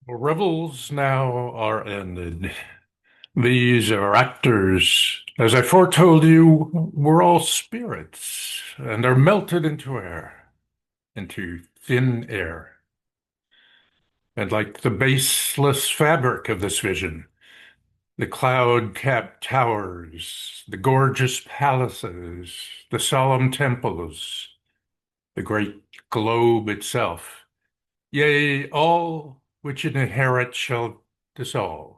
Revels now are ended. These are actors. As I foretold you, we're all spirits and are melted into air, into thin air. And like the baseless fabric of this vision, the cloud-capped towers, the gorgeous palaces, the solemn temples, the great globe itself, yea, all which inherit shall dissolve.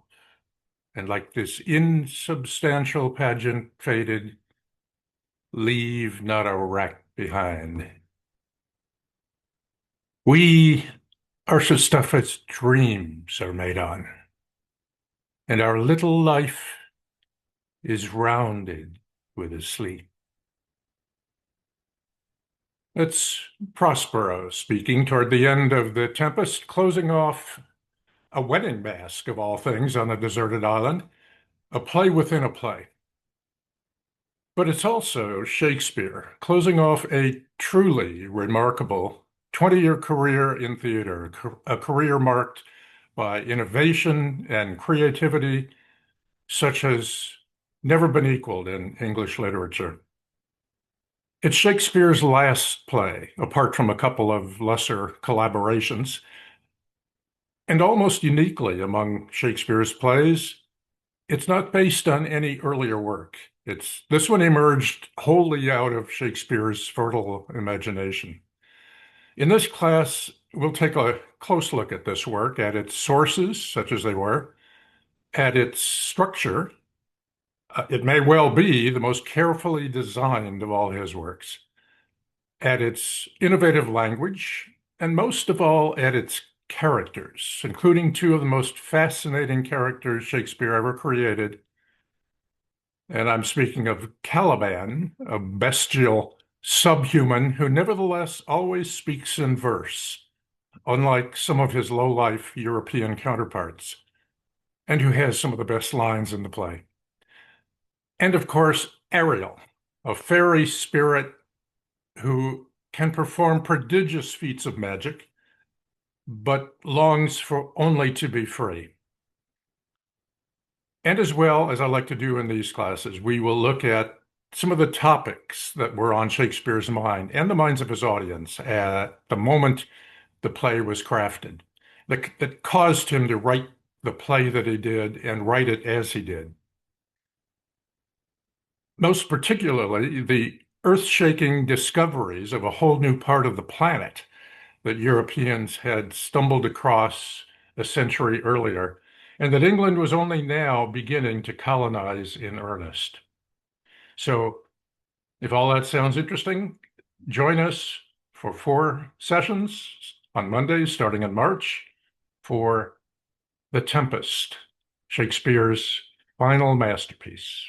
And like this insubstantial pageant faded, leave not a wreck behind. We are such stuff as dreams are made on, and our little life is rounded with a sleep. It's Prospero speaking toward the end of the Tempest, closing off a wedding mask of all things on a deserted island, a play within a play. But it's also Shakespeare closing off a truly remarkable 20-year career in theater, a career marked by innovation and creativity such as never been equaled in English literature. It's Shakespeare's last play, apart from a couple of lesser collaborations, and almost uniquely among Shakespeare's plays, it's not based on any earlier work. This one emerged wholly out of Shakespeare's fertile imagination. In this class, we'll take a close look at this work, at its sources, such as they were, at its structure. It may well be the most carefully designed of all his works, at its innovative language, and most of all, at its characters, including two of the most fascinating characters Shakespeare ever created. And I'm speaking of Caliban, a bestial subhuman who nevertheless always speaks in verse, unlike some of his low-life European counterparts, and who has some of the best lines in the play. And of course, Ariel, a fairy spirit who can perform prodigious feats of magic, but longs for only to be free. And as well, as I like to do in these classes, we will look at some of the topics that were on Shakespeare's mind and the minds of his audience at the moment the play was crafted, that caused him to write the play that he did and write it as he did. Most particularly, the earth-shaking discoveries of a whole new part of the planet that Europeans had stumbled across a century earlier, and that England was only now beginning to colonize in earnest. So, if all that sounds interesting, join us for 4 sessions on Mondays starting in March for The Tempest, Shakespeare's final masterpiece.